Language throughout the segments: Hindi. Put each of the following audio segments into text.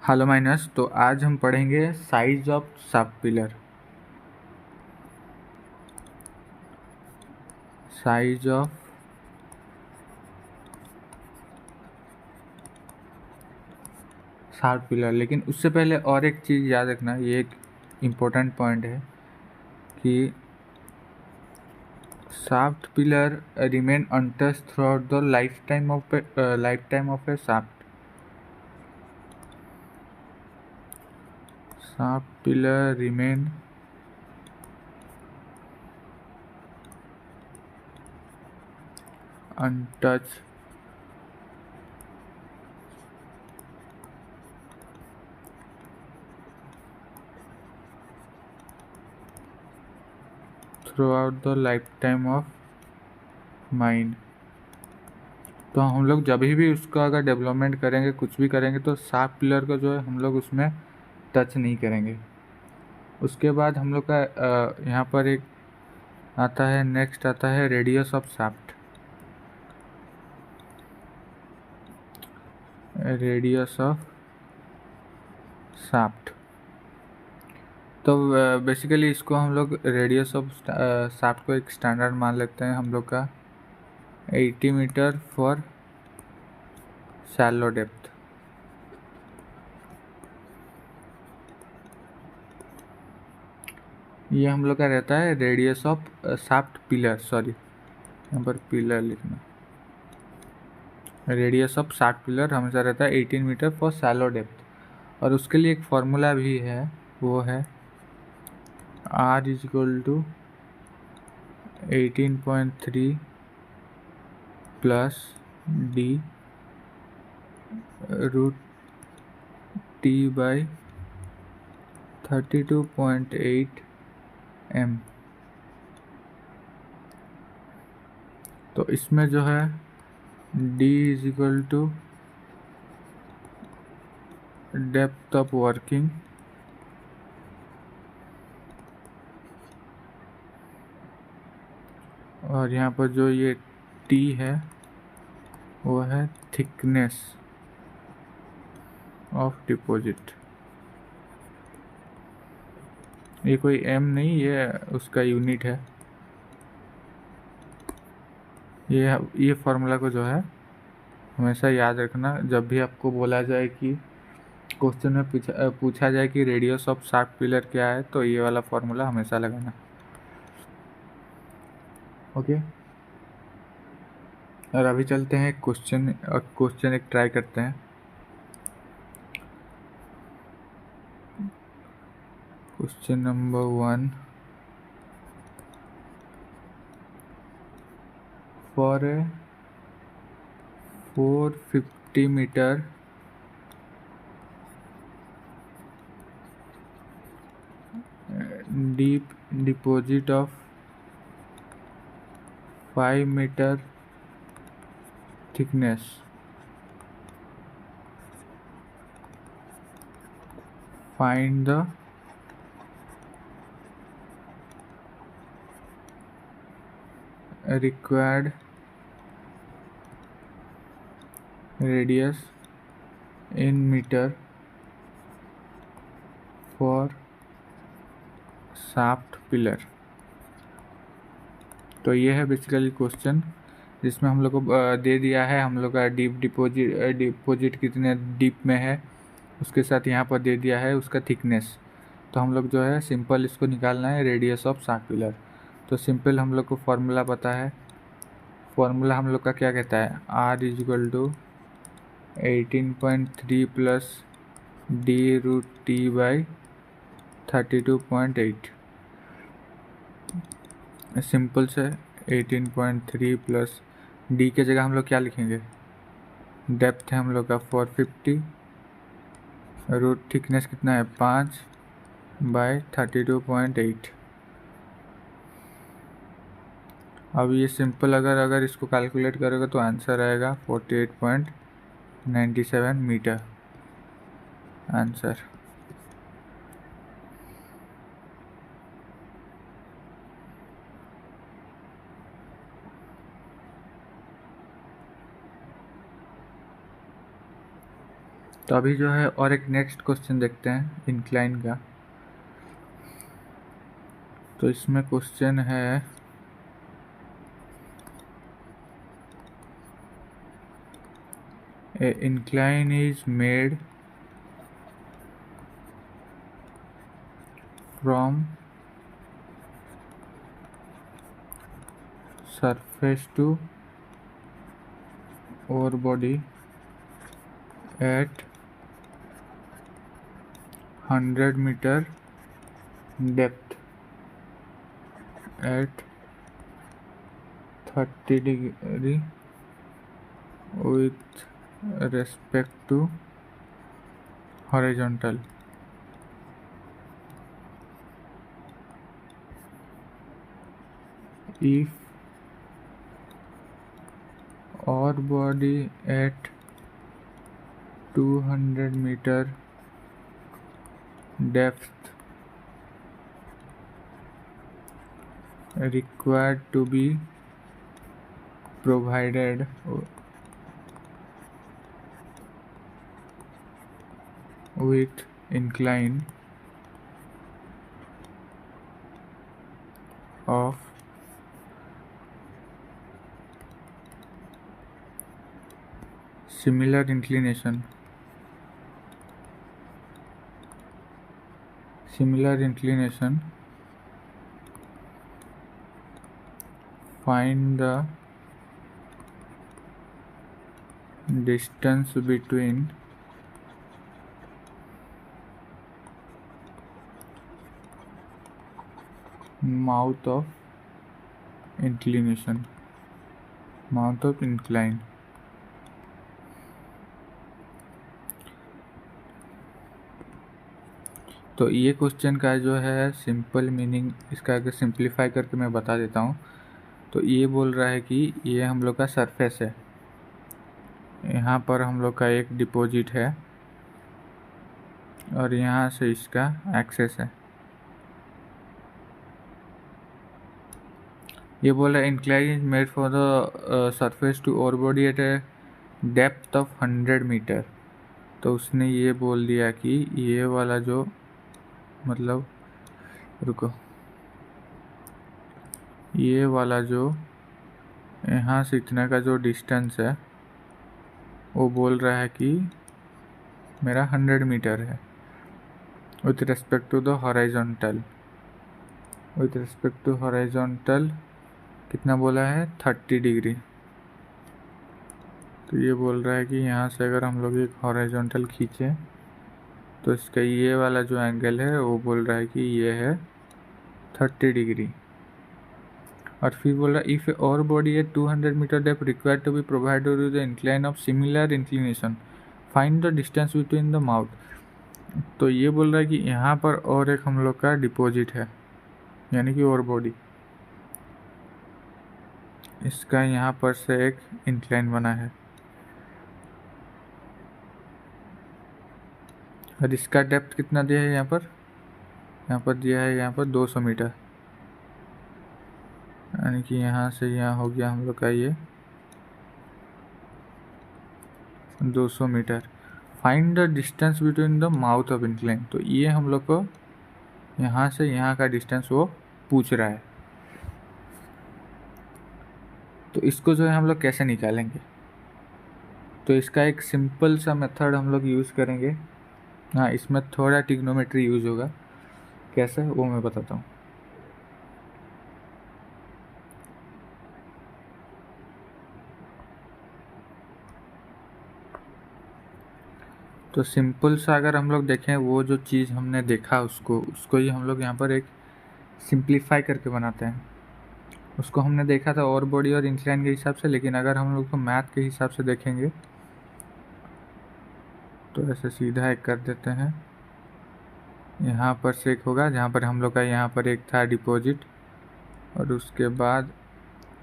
Hello minus. तो आज हम पढ़ेंगे size of shaft pillar. Size of shaft pillar. लेकिन उससे पहले और एक चीज़ याद रखना, ये एक इम्पोर्टेंट पॉइंट है कि shaft pillar remain untouched through out the life time of A shaft. Shaft pillar remain untouched throughout the lifetime of mine। तो हम लोग जब भी उसका अगर डेवलपमेंट करेंगे, कुछ भी करेंगे, तो शाफ्ट पिलर को जो है हम लोग उसमें टच नहीं करेंगे। उसके बाद हम लोग का यहाँ पर एक आता है, नेक्स्ट आता है radius of shaft. Radius of shaft. तो बेसिकली इसको हम लोग रेडियस ऑफ शाफ्ट को एक स्टैंडर्ड मान लेते हैं हम लोग का 80 मीटर फॉर शैलो डेप्थ। ये हम लोग का रहता है radius of shaft pillar, sorry यहाँ पर पिलर लिखना। रेडियस ऑफ शाफ्ट पिलर हमेशा रहता है 18 मीटर फॉर शैलो डेप्थ। और उसके लिए एक फॉर्मूला भी है, वो है R is equal to 18.3 plus D root T by 32.8 M। तो इसमें जो है D is equal to depth of working और यहाँ पर जो ये T है वो है थिकनेस ऑफ डिपॉजिट। ये कोई M नहीं, ये उसका यूनिट है। ये फार्मूला को जो है हमेशा याद रखना। जब भी आपको बोला जाए कि क्वेश्चन में पूछा जाए कि रेडियस ऑफ शाफ्ट पिलर क्या है, तो ये वाला फार्मूला हमेशा लगाना। ओके, और अभी चलते हैं क्वेश्चन एक ट्राई करते हैं। Question number 1, for a 450 metre deep deposit of 5 meter thickness, find the required radius in meter for shaft pillar. तो ये है बेसिकली क्वेश्चन, जिसमें हम लोग को दे दिया है हम लोग का डिपोजिट कितने डीप में है, उसके साथ यहाँ पर दे दिया है उसका थिकनेस। तो हम लोग जो है सिंपल इसको निकालना है रेडियस ऑफ शाफ्ट पिलर। तो सिंपल हम लोग को फॉर्मूला पता है। फॉर्मूला हम लोग का क्या कहता है, R is equal to 18.3 plus D root T by 32.8। Simple से 18.3 प्लस D के जगह हम लोग क्या लिखेंगे, डेप्थ है हम लोग का 450, रूट थिकनेस कितना है 5 बाई 32.8। अब ये सिंपल अगर इसको कैलकुलेट करोगे तो आंसर आएगा 48.97 मीटर आंसर। तो अभी जो है और एक नेक्स्ट क्वेश्चन देखते हैं इंक्लाइन का। तो इसमें क्वेश्चन है a incline is made from surface to ore body at 100 meter depth at 30 degree with respect to horizontal. If ore body at 200 meter depth required to be provided with incline of similar inclination find the distance between mouth of incline. तो ये क्वेश्चन का जो है सिंपल मीनिंग, इसका अगर सिंप्लीफाई करके मैं बता देता हूँ तो ये बोल रहा है कि ये हम लोग का सरफेस है, यहाँ पर हम लोग का एक डिपॉजिट है और यहाँ से इसका एक्सेस है। ये बोल रहा है incline is made for the surface to ore body at a depth of 100 metre. तो उसने ये बोल दिया कि ये वाला जो मतलब रुको, ये वाला जो यहाँ से इतना का जो डिस्टेंस है वो बोल रहा है कि मेरा 100 मीटर है with respect to the horizontal. कितना बोला है 30 डिग्री। तो ये बोल रहा है कि यहाँ से अगर हम लोग एक हॉरिजॉन्टल खींचें तो इसका ये वाला जो एंगल है वो बोल रहा है कि ये है 30 डिग्री। और फिर बोल रहा है if ore body at 200 metre depth required to be provided with the incline of similar inclination find the distance between the mouth. तो ये बोल रहा है कि यहाँ पर और एक हम लोग का डिपॉजिट है, यानी कि और बॉडी, इसका यहाँ पर से एक इंक्लाइन बना है और इसका डेप्थ कितना दिया है यहाँ पर दिया है यहाँ पर 200 मीटर, यानी कि यहाँ से यहाँ हो गया हम लोग का ये 200 metre. Find the distance between the mouth of incline. तो ये हम लोग को यहाँ से यहाँ का डिस्टेंस वो पूछ रहा है। तो इसको जो है हम लोग कैसे निकालेंगे, तो इसका एक सिंपल सा मेथड हम लोग यूज़ करेंगे। हाँ, इसमें थोड़ा ट्रिग्नोमेट्री यूज़ होगा, कैसे वो मैं बताता हूँ। तो सिंपल सा अगर हम लोग देखें, वो जो चीज़ हमने देखा उसको ही हम लोग यहाँ पर एक सिंप्लीफाई करके बनाते हैं। उसको हमने देखा था और बॉडी और इंक्लाइन के हिसाब से, लेकिन अगर हम लोग को मैथ के हिसाब से देखेंगे तो ऐसे सीधा एक कर देते हैं। यहाँ पर से एक होगा जहाँ पर हम लोग का यहाँ पर एक था डिपॉजिट और उसके बाद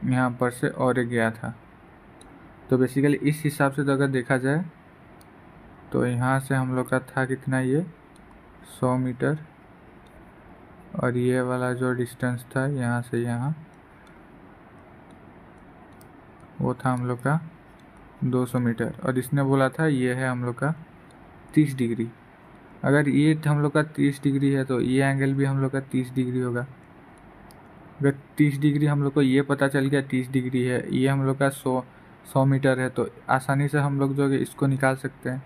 यहाँ पर से और एक गया था। तो बेसिकली इस हिसाब से तो अगर देखा जाए तो यहाँ से हम लोग का था कितना, ये 100 मीटर और ये वाला जो डिस्टेंस था यहाँ से यहाँ वो था हम लोग का 200 मीटर और इसने बोला था ये है हम लोग का 30 डिग्री। अगर ये हम लोग का 30 डिग्री है तो ये एंगल भी हम लोग का 30 डिग्री होगा। अगर 30 डिग्री हम लोग को ये पता चल गया 30 डिग्री है, ये हम लोग का 100 मीटर है, तो आसानी से हम लोग जो है इसको निकाल सकते हैं।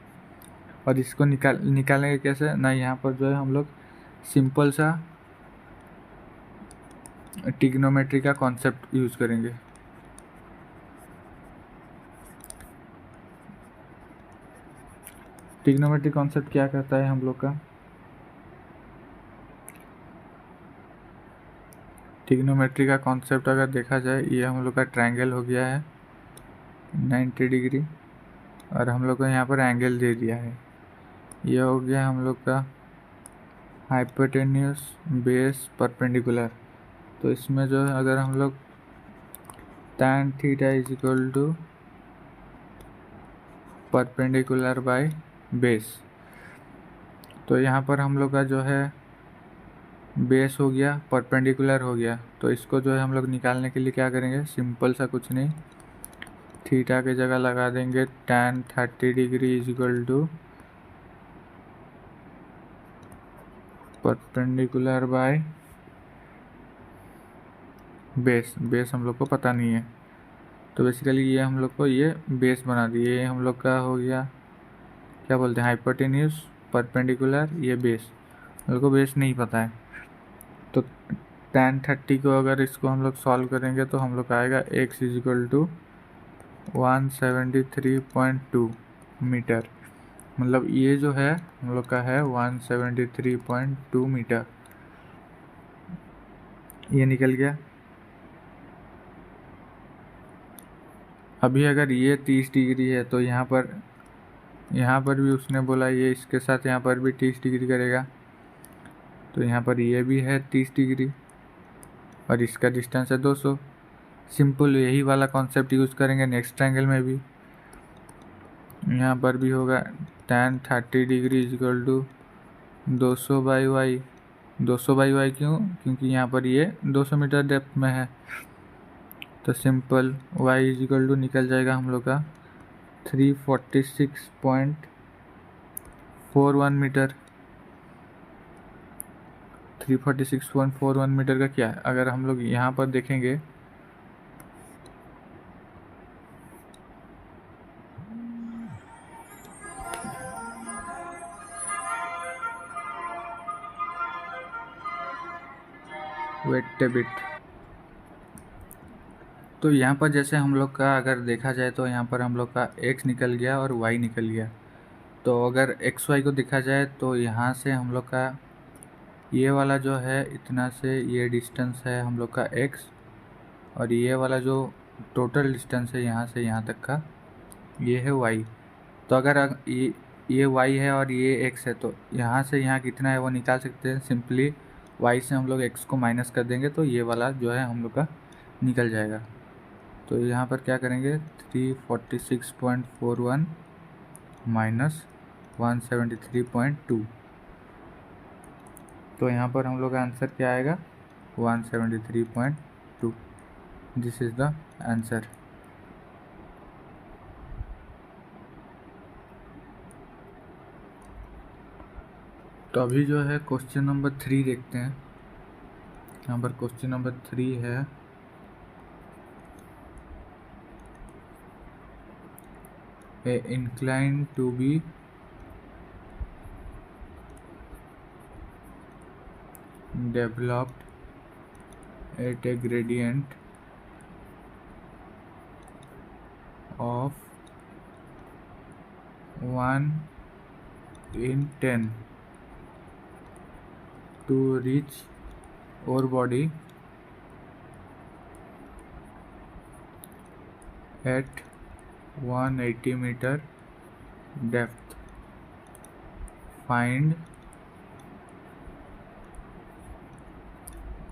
और इसको निकालेंगे कैसे ना, यहाँ पर जो है हम लोग सिंपल सा ट्रिग्नोमेट्री का कॉन्सेप्ट यूज़ करेंगे। ट्रिग्नोमेट्री कॉन्सेप्ट क्या कहता है हम लोग का, ट्रिग्नोमेट्री का कॉन्सेप्ट अगर देखा जाए, ये हम लोग का ट्रायंगल हो गया है 90 डिग्री, और हम लोग को यहाँ पर एंगल दे दिया है। ये हो गया हम लोग का हाइपोटेन्यूस बेस परपेंडिकुलर। तो इसमें जो है अगर हम लोग tan theta is equal to perpendicular by base, तो यहाँ पर हम लोग का जो है बेस हो गया, परपेंडिकुलर हो गया, तो इसको जो है हम लोग निकालने के लिए क्या करेंगे, सिंपल सा कुछ नहीं, थीटा की जगह लगा देंगे tan 30 degree is equal to perpendicular by base. Base हम लोग को पता नहीं है, तो बेसिकली ये हम लोग को ये बेस बना दिए। ये हम लोग का हो गया क्या बोलते हैं, हाइपोटेन्यूस परपेंडिकुलर, ये बेस। हम लोग को बेस नहीं पता है, तो tan 30 को अगर इसको हम लोग सॉल्व करेंगे तो हम लोग का आएगा x is equal to 173.2 metre. मतलब ये जो है हम लोग का है 173.2 मीटर, ये निकल गया। अभी अगर ये 30 डिग्री है तो यहाँ पर भी उसने बोला ये इसके साथ यहाँ पर भी 30 डिग्री करेगा, तो यहाँ पर ये भी है 30 डिग्री और इसका डिस्टेंस है 200। सिंपल यही वाला कॉन्सेप्ट यूज़ करेंगे नेक्स्ट ट्रायंगल में भी। यहाँ पर भी होगा tan 30 degree is equal to 200 by y. 200 by y क्यों, क्योंकि यहाँ पर ये 200 मीटर डेप्थ में है, तो simple y is equal to निकल जाएगा हम लोग का 346.41 मीटर। 346.41 मीटर का क्या है, अगर हम लोग यहाँ पर देखेंगे वेट बिट, तो यहाँ पर जैसे हम लोग का अगर देखा जाए तो यहाँ पर हम लोग का x निकल गया और y निकल गया। तो अगर x y को देखा जाए तो यहाँ से हम लोग का ये वाला जो है इतना से ये डिस्टेंस है हम लोग का x, और ये वाला जो टोटल डिस्टेंस है यहाँ से यहाँ तक का ये है y। तो अगर ये y है और ये x है, तो यहाँ से यहाँ कितना है वो निकाल सकते हैं। सिंपली y से हम लोग x को माइनस कर देंगे तो ये वाला जो है हम लोग का निकल जाएगा। तो यहाँ पर क्या करेंगे 346.41 माइनस 173.2, तो यहाँ पर हम लोग का आंसर क्या आएगा 173.2। This is the answer. तो अभी जो है क्वेश्चन नंबर 3 देखते हैं। यहाँ पर क्वेश्चन नंबर 3 है a inclined to be developed at a gradient of 1/10 to reach ore body at 180 meter depth. Find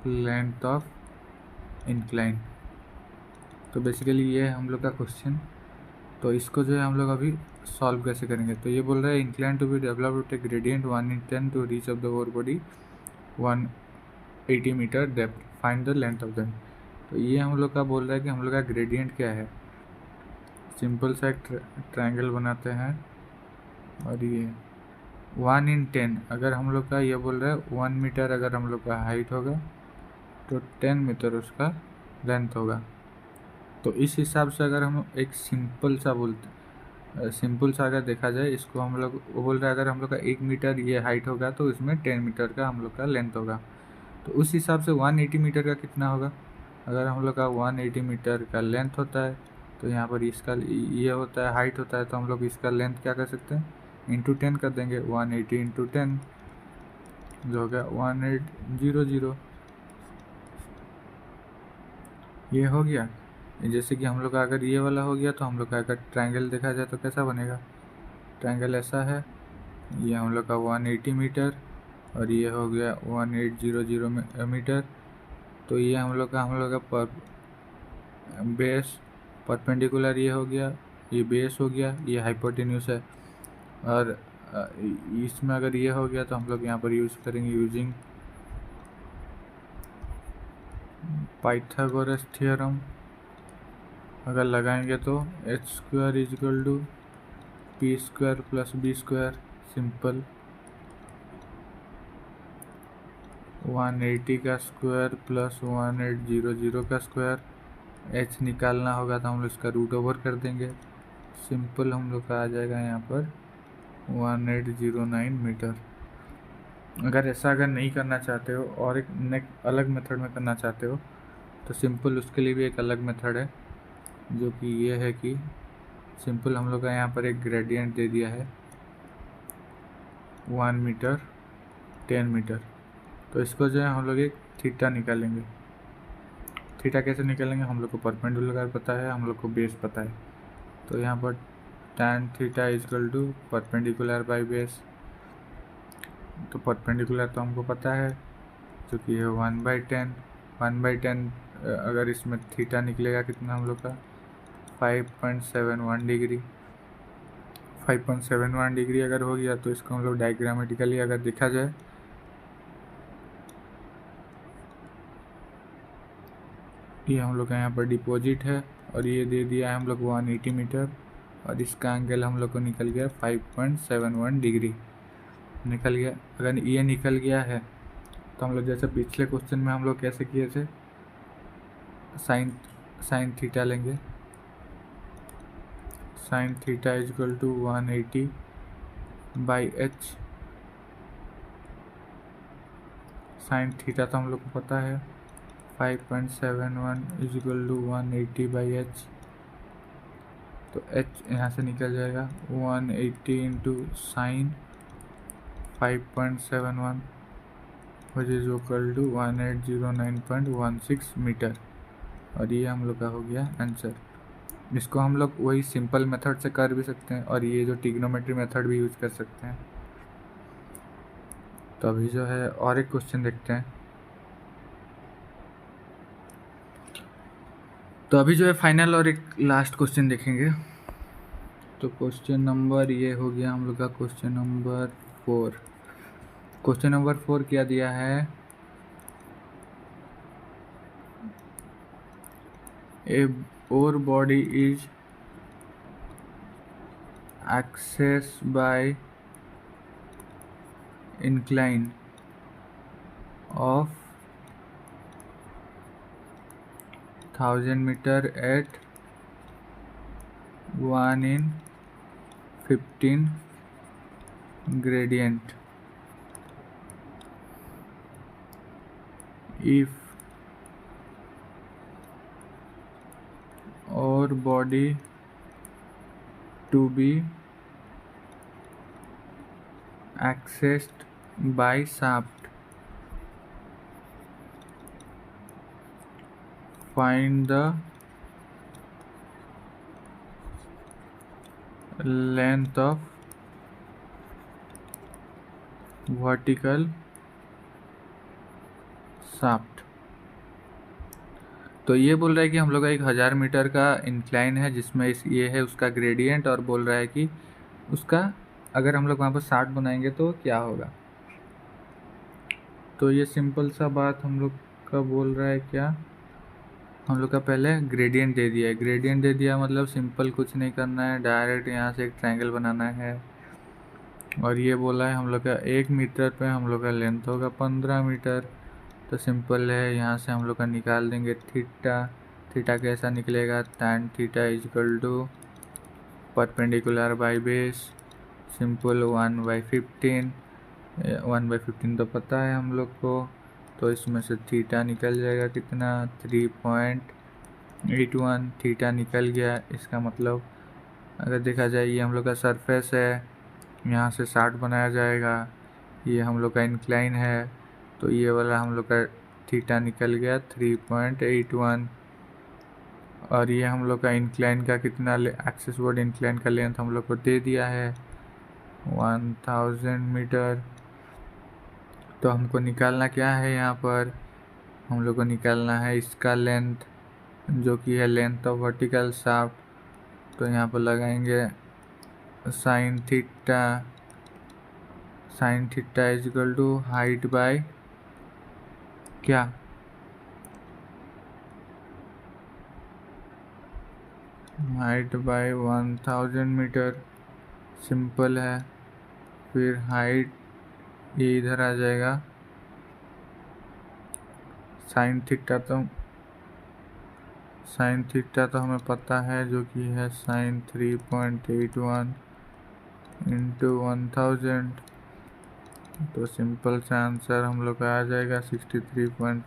length of incline. तो बेसिकली ये हम लोग का क्वेश्चन, तो इसको जो है हम लोग अभी सॉल्व कैसे करेंगे। तो ये बोल रहा है incline to be developed a gradient 1/10 to reach of the ore body 180 metre depth, find the length of them. तो ये हम लोग का बोल रहा है कि हम लोग का ग्रेडियंट क्या है। सिंपल सा एक ट्रायंगल बनाते हैं, और ये 1/10, अगर हम लोग का ये बोल रहा है 1 मीटर अगर हम लोग का हाइट होगा तो 10 मीटर उसका लेंथ होगा। तो इस हिसाब से अगर हम एक सिंपल सा अगर देखा जाए इसको, हम लोग वो बोल रहा है अगर हम लोग का 1 मीटर ये हाइट होगा तो इसमें 10 मीटर का हम लोग का लेंथ होगा। तो उस हिसाब से 180 मीटर का कितना होगा? अगर हम लोग का 180 मीटर का लेंथ होता है तो यहाँ पर इसका ये होता है हाइट होता है, तो हम लोग इसका लेंथ क्या कर सकते हैं, इंटू 10 कर देंगे। 180 इंटू 10 जो हो गया 1800। ये हो गया। जैसे कि हम लोग का अगर ये वाला हो गया तो हम लोग का अगर ट्रायंगल देखा जाए तो कैसा बनेगा? ट्रायंगल ऐसा है, ये हम लोग का 180 मीटर और ये हो गया 1800 मीटर। तो ये हम लोग का पर बेस परपेंडिकुलर ये हो गया, ये बेस हो गया, ये हाइपोटेन्यूस है। और इसमें अगर ये हो गया तो हम लोग यहाँ पर यूज़ करेंगे यूजिंग पाइथागोरस थ्योरम। अगर लगाएंगे तो h² = p² + b², सिंपल। 180 का स्क्वायर प्लस 1800 का स्क्वायर, h निकालना होगा तो हम लोग इसका रूट ओवर कर देंगे, सिंपल हम लोग का आ जाएगा यहाँ पर 1809 मीटर। अगर ऐसा अगर नहीं करना चाहते हो और एक अलग मेथड में करना चाहते हो तो सिंपल उसके लिए भी एक अलग मेथड है, जो कि ये है कि सिंपल हम लोग का यहाँ पर एक ग्रेडियंट दे दिया है 1 मीटर 10 मीटर। तो इसको जो है हम लोग एक थीटा निकालेंगे। थीटा कैसे निकालेंगे? हम लोग को परपेंडिकुलर पता है, हम लोग को बेस पता है। तो यहाँ पर tan theta = perpendicular by base. तो परपेंडिकुलर तो हमको पता है जो कि है 1/10। 1/10 अगर इसमें थीटा निकलेगा कितना हम लोग का 5.71 डिग्री। 5.71 डिग्री अगर हो गया तो इसको हम लोग डायग्रामेटिकली अगर देखा जाए, ये हम लोग का यहाँ पर डिपॉजिट है और ये दे दिया है हम लोग 180 मीटर और इसका एंगल हम लोग को निकल गया 5.71 डिग्री निकल गया। अगर ये निकल गया है तो हम लोग जैसे पिछले क्वेश्चन में हम लोग कैसे किए थे, साइन थीटा लेंगे। Sine theta = 180/h। Sine theta तो हम लोग को पता है 5.71 = 180/h। तो h यहाँ से निकल जाएगा 180 into sine 5.71 which is equal to 1809.16 metre. और ये हम लोग का हो गया आंसर। इसको हम लोग वही सिंपल मेथड से कर भी सकते हैं और ये जो ट्रिग्नोमेट्री मेथड भी यूज कर सकते हैं। तो अभी जो है और एक क्वेश्चन देखते हैं। तो अभी जो है फाइनल और एक लास्ट क्वेश्चन देखेंगे। तो क्वेश्चन नंबर ये हो गया हम लोग का क्वेश्चन नंबर 4। क्वेश्चन नंबर 4 क्या दिया है, ए ore body is accessed by incline of 1000 meter at 1/15 gradient. If ore body to be accessed by shaft, find the length of vertical shaft। तो ये बोल रहा है कि हम लोग का 1000 मीटर का इंक्लाइन है जिसमें ये है उसका ग्रेडियंट, और बोल रहा है कि उसका अगर हम लोग वहाँ पर 60 बनाएंगे तो क्या होगा। तो ये सिंपल सा बात हम लोग का बोल रहा है क्या, हम लोग का पहले ग्रेडियंट दे दिया है। ग्रेडियंट दे दिया मतलब सिंपल कुछ नहीं करना है, डायरेक्ट यहाँ से एक ट्रायंगल बनाना है। और ये बोला है हम लोग का 1 मीटर पे हम लोग का लेंथ होगा 15 मीटर। तो सिंपल है, यहाँ से हम लोग का निकाल देंगे थीटा। थीटा कैसा निकलेगा, tan theta is equal to perpendicular by base, simple 1/15। 1/15 तो पता है हम लोग को, तो इसमें से थीटा निकल जाएगा कितना, 3.81। थीटा निकल गया। इसका मतलब अगर देखा जाए ये हम लोग का सरफेस है, यहाँ से 60 बनाया जाएगा। ये हम लोग का इंक्लाइन है, तो ये वाला हम लोग का थीटा निकल गया 3.81। और ये हम लोग का इंक्लाइन का कितना, एक्सिस वर्ड इंक्लाइन का लेंथ हम लोग को दे दिया है 1000 मीटर। तो हमको निकालना क्या है, यहाँ पर हम लोग को निकालना है इसका लेंथ, जो कि है लेंथ ऑफ वर्टिकल शाफ्ट। तो यहाँ पर लगाएंगे sine theta. Sine theta is equal to height by क्या, हाइट बाय 1000 मीटर। सिंपल है। फिर हाइट ये इधर आ जाएगा, साइन थीटा तो हमें पता है, जो कि है साइन 3.81 इंटू 1000। तो सिंपल सा आंसर हम लोग का आ जाएगा 63.